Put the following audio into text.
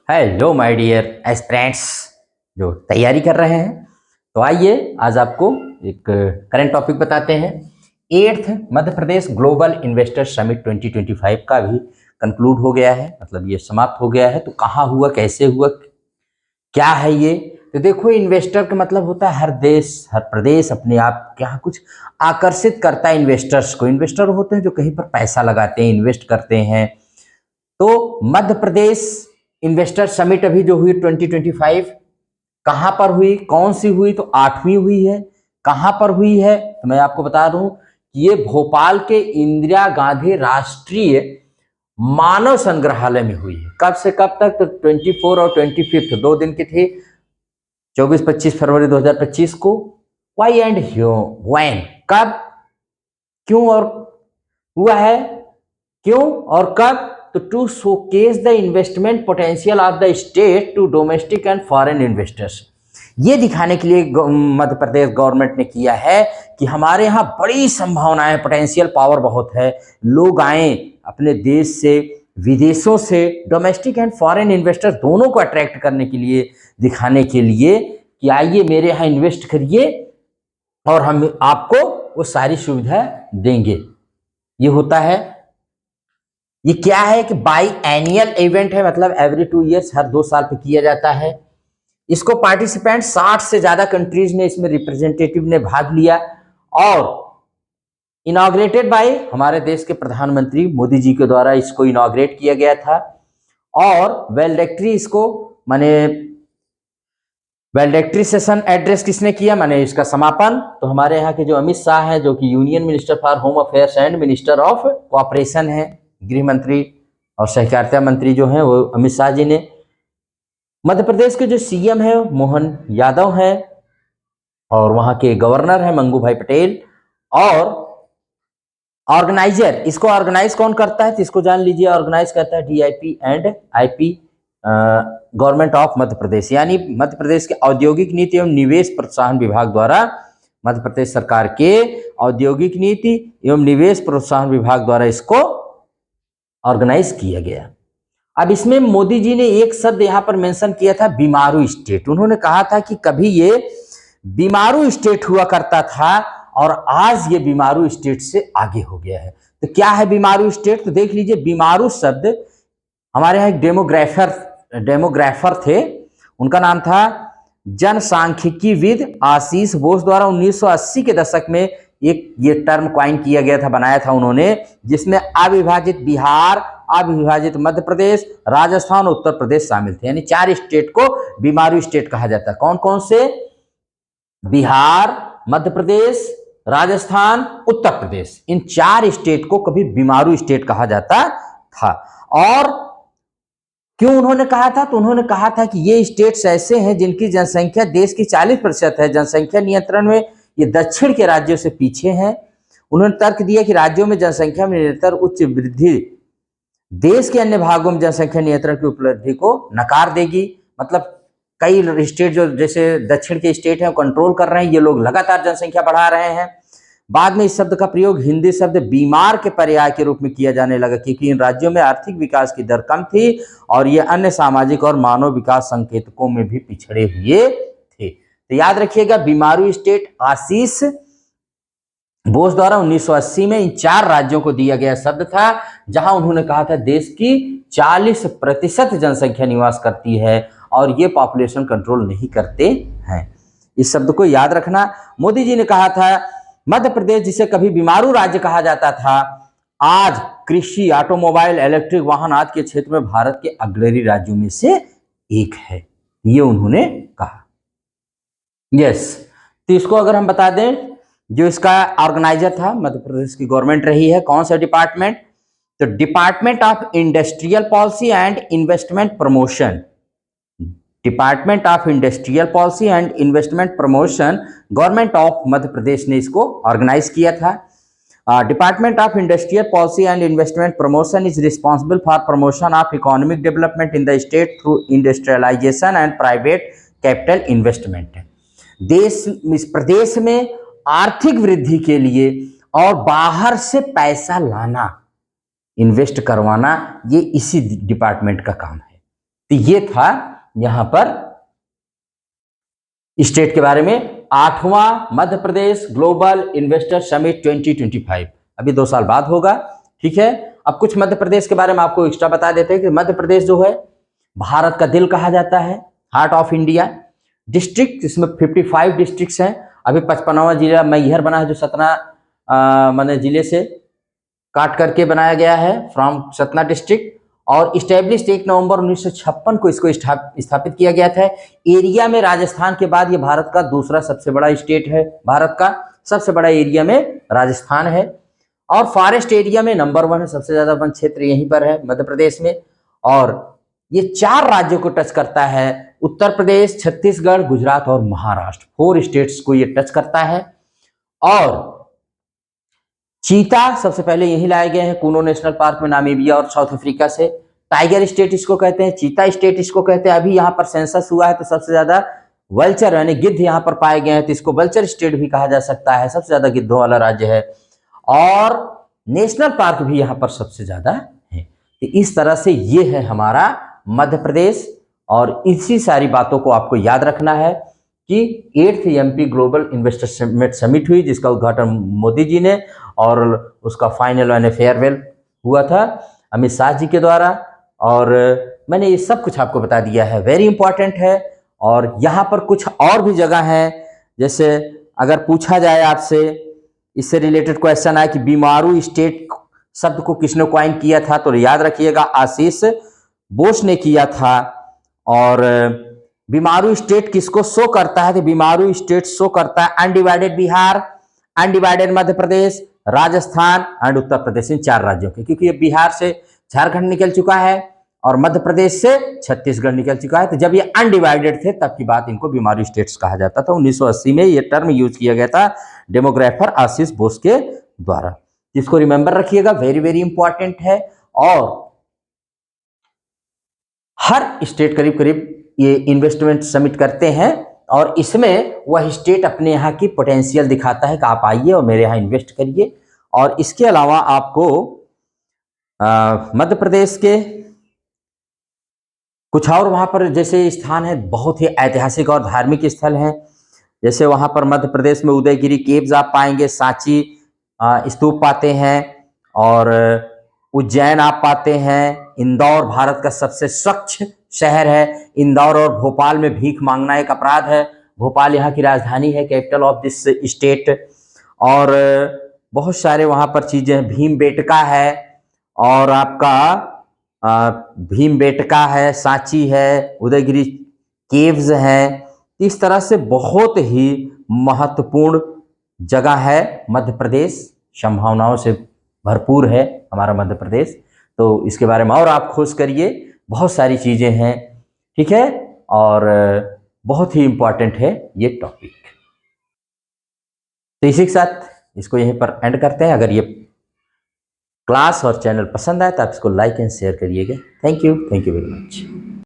Hello my dear aspirants जो तैयारी कर रहे हैं। तो आइए आज आपको एक करंट टॉपिक बताते हैं। 8th Madhya Pradesh global investor summit 2025 का भी कंक्लूड हो गया है, मतलब ये समाप्त हो गया है। तो कहाँ हुआ, कैसे हुआ, क्या है ये? तो देखो, इन्वेस्टर का मतलब होता है हर देश हर प्रदेश अपने आप के यहाँ कुछ आकर्षित करता है इन्वेस्टर्स को। इन्वेस्टर होते हैं जो कहीं पर पैसा लगाते हैं, इन्वेस्ट करते हैं। तो मध्य प्रदेश इन्वेस्टर समिट अभी जो हुई 2025 कहां पर हुई, कौन सी हुई? तो 8वीं हुई है। कहां पर हुई है तो मैं आपको बता दूं कि ये भोपाल के इंदिरा गांधी राष्ट्रीय मानव संग्रहालय में हुई है। कब से कब तक? तो 24 और 25 दो दिन की थी, 24-25 फरवरी 2025 को। वाई एंड व्हेन, कब, क्यों और हुआ है, क्यों और कब? तो to showcase the investment potential of the state to domestic and foreign investors. ये दिखाने के लिए मध्य प्रदेश गवर्नमेंट ने किया है कि हमारे यहाँ बड़ी संभावनाएं, पोटेंशियल पावर बहुत है। लोग आए अपने देश से, विदेशों से, डोमेस्टिक एंड फॉरेन इन्वेस्टर्स दोनों को अट्रैक्ट करने के लिए, दिखाने के लिए कि आइए मेरे यहाँ इन्वेस्ट करिए और हम आपको वो सारी सुविधा देंगे। ये होता है, ये क्या है कि बाई एनुअल इवेंट है, मतलब एवरी 2 ईयर्स, हर 2 साल पे किया जाता है। इसको पार्टिसिपेंट 60 से ज्यादा कंट्रीज ने, इसमें रिप्रेजेंटेटिव ने भाग लिया और इनॉग्रेटेड बाय हमारे देश के प्रधानमंत्री मोदी जी के द्वारा इसको इनॉग्रेट किया गया था। और वेलडेक्ट्री इसको माने वेलडेक्ट्री सेशन एड्रेस किसने किया, माने इसका समापन? तो हमारे यहाँ के जो अमित शाह है, जो कि union minister for home affairs and minister of cooperation है, गृह मंत्री और सहकारिता मंत्री जो हैं वो अमित शाह जी ने। मध्य प्रदेश के जो सीएम है मोहन यादव है और वहां के गवर्नर है मंगू भाई पटेल। और ऑर्गेनाइजर, इसको ऑर्गेनाइज कौन करता है तो इसको जान लीजिए, ऑर्गेनाइज करता है DIP and IP government of Madhya Pradesh, यानी मध्य प्रदेश के औद्योगिक नीति एवं निवेश प्रोत्साहन विभाग द्वारा, मध्य प्रदेश सरकार के औद्योगिक नीति एवं निवेश प्रोत्साहन विभाग द्वारा इसको ऑर्गेनाइज किया गया। अब इसमें मोदी जी ने एक शब्द यहां पर मेंशन किया था, बीमारू स्टेट। उन्होंने कहा था कि कभी ये बीमारू स्टेट हुआ करता था और आज ये बीमारू स्टेट से आगे हो गया है। तो क्या है बीमारू स्टेट? तो देख लीजिए, बीमारू शब्द हमारे यहाँ एक डेमोग्राफर थे, उनका नाम था जनसांख्यिकीविद आशीष बोस द्वारा 1980 के दशक में एक ये टर्म कॉइन किया गया था, बनाया था उन्होंने, जिसमें अविभाजित बिहार, अविभाजित मध्य प्रदेश, राजस्थान, उत्तर प्रदेश शामिल थे। यानी 4 स्टेट को बीमारू स्टेट कहा जाता है। कौन कौन से? बिहार, मध्य प्रदेश, राजस्थान, उत्तर प्रदेश। इन 4 स्टेट को कभी बीमारू स्टेट कहा जाता था। और क्यों उन्होंने कहा था? तो उन्होंने कहा था कि ये स्टेट्स ऐसे हैं जिनकी जनसंख्या देश की 40% है। जनसंख्या नियंत्रण में ये दक्षिण के राज्यों से पीछे हैं। उन्होंने तर्क दिया कि राज्यों में जनसंख्या में निरंतर उच्च वृद्धि देश के अन्य भागों में जनसंख्या नियंत्रण की उपलब्धि को नकार देगी। मतलब कई स्टेट जो जैसे दक्षिण के स्टेट हैं कंट्रोल कर रहे हैं, ये लोग लगातार जनसंख्या बढ़ा रहे हैं। बाद में इस शब्द का प्रयोग हिंदी शब्द बीमार के पर्याय के रूप में किया जाने लगा, क्योंकि इन राज्यों में आर्थिक विकास की दर कम थी और ये अन्य सामाजिक और मानव विकास संकेतकों में भी पिछड़े हुए थे। तो याद रखिएगा, बीमारू स्टेट आशीष बोस द्वारा 1980 में इन 4 राज्यों को दिया गया शब्द था, जहां उन्होंने कहा था देश की 40% जनसंख्या निवास करती है और ये पॉपुलेशन कंट्रोल नहीं करते हैं। इस शब्द को याद रखना। मोदी जी ने कहा था मध्य प्रदेश, जिसे कभी बीमारू राज्य कहा जाता था, आज कृषि, ऑटोमोबाइल, इलेक्ट्रिक वाहन आदि के क्षेत्र में भारत के अग्रणी राज्यों में से एक है। ये उन्होंने कहा। यस, तो इसको अगर हम बता दें, जो इसका ऑर्गेनाइजर था मध्य प्रदेश की गवर्नमेंट रही है। कौन सा डिपार्टमेंट? तो department of industrial policy and investment promotion. Department of industrial policy and investment promotion, government of Madhya Pradesh ने इसको ऑर्गेनाइज किया था। Department of industrial policy and investment promotion is responsible for promotion of economic development in the state through industrialisation and private capital investment. देश, इस प्रदेश में आर्थिक वृद्धि के लिए और बाहर से पैसा लाना, इन्वेस्ट करवाना, ये इसी डिपार्टमेंट का काम है। तो ये था यहां पर स्टेट के बारे में। 8वां Madhya Pradesh global investor summit 2025 अभी 2 साल बाद होगा। ठीक है, अब कुछ मध्य प्रदेश के बारे में आपको एक्स्ट्रा बता देते हैं कि मध्य प्रदेश जो है भारत का दिल कहा जाता है, हार्ट ऑफ इंडिया। डिस्ट्रिक्ट इसमें 55 डिस्ट्रिक्ट्स हैं। अभी 55वां जिला मैहर बना है, जो सतना माने जिले से काट करके बनाया गया है, फ्रॉम सतना डिस्ट्रिक्ट। और इस्टेब्लिश 1 नवंबर 1956 को इसको स्थापित किया गया था। एरिया में राजस्थान के बाद ये भारत का दूसरा सबसे बड़ा स्टेट है। भारत का सबसे बड़ा एरिया में राजस्थान है। और फॉरेस्ट एरिया में नंबर 1 है, सबसे ज्यादा वन क्षेत्र यहीं पर है मध्य प्रदेश में। और ये 4 राज्यों को टच करता है, उत्तर प्रदेश, छत्तीसगढ़, गुजरात और महाराष्ट्र। 4 स्टेट्स को ये टच करता है। और चीता सबसे पहले यही लाए गए हैं कूनो नेशनल पार्क में, नामीबिया और साउथ अफ्रीका से। टाइगर स्टेट इसको कहते हैं, चीता स्टेट इसको कहते हैं। अभी यहाँ पर सेंसस हुआ है तो सबसे ज्यादा वल्चर यानी गिद्ध यहाँ पर पाए गए हैं, तो इसको वल्चर स्टेट भी कहा जा सकता है। सबसे ज्यादा गिद्धों वाला राज्य है। और नेशनल पार्क भी यहाँ पर सबसे ज्यादा है। तो इस तरह से ये है हमारा मध्य प्रदेश। और इसी सारी बातों को आपको याद रखना है कि 8th MP global investor summit हुई, जिसका उद्घाटन मोदी जी ने और उसका फाइनल यानी फेयरवेल हुआ था अमित शाह जी के द्वारा। और मैंने ये सब कुछ आपको बता दिया है, वेरी इंपॉर्टेंट है। और यहाँ पर कुछ और भी जगह हैं, जैसे अगर पूछा जाए आपसे, इससे रिलेटेड क्वेश्चन आया कि बीमारू स्टेट शब्द को किसने क्वाइन किया था, तो याद रखिएगा आशीष बोस ने किया था। और बीमारू स्टेट किसको शो करता है, तो बीमारू स्टेट शो करता है undivided Bihar, undivided Madhya Pradesh, Rajasthan and Uttar Pradesh, इन 4 राज्यों के। क्योंकि ये बिहार से झारखंड निकल चुका है और मध्य प्रदेश से छत्तीसगढ़ निकल चुका है। तो जब ये अनडिवाइडेड थे तब की बात, इनको बीमारू स्टेट्स कहा जाता था। 1980 में ये टर्म यूज किया गया था डेमोग्राफर आशीष बोस के द्वारा। इसको रिमेंबर रखिएगा, वेरी वेरी इंपॉर्टेंट है। और हर स्टेट करीब करीब ये इन्वेस्टमेंट समिट करते हैं और इसमें वह स्टेट अपने यहाँ की पोटेंशियल दिखाता है कि आप आइए और मेरे यहाँ इन्वेस्ट करिए। और इसके अलावा आपको मध्य प्रदेश के कुछ और वहाँ पर जैसे स्थान है, बहुत ही ऐतिहासिक और धार्मिक स्थल हैं। जैसे वहाँ पर मध्य प्रदेश में उदयगिरी केव्स आप पाएंगे, सांची स्तूप पाते हैं, और उज्जैन आप पाते हैं। इंदौर भारत का सबसे स्वच्छ शहर है। इंदौर और भोपाल में भीख मांगना एक अपराध है। भोपाल यहाँ की राजधानी है, कैपिटल ऑफ दिस स्टेट। और बहुत सारे वहाँ पर चीज़ें, भीमबेटका है और आपका भीमबेटका है, सांची है, उदयगिरी केव्स हैं। इस तरह से बहुत ही महत्वपूर्ण जगह है मध्य प्रदेश, संभावनाओं से भरपूर है हमारा मध्य प्रदेश। तो इसके बारे में और आप खोज करिए, बहुत सारी चीज़ें हैं। ठीक है, और बहुत ही इम्पॉर्टेंट है ये टॉपिक। तो इसी के साथ इसको यहीं पर एंड करते हैं। अगर ये क्लास और चैनल पसंद आए तो आप इसको लाइक एंड शेयर करिएगा। Thank you very much.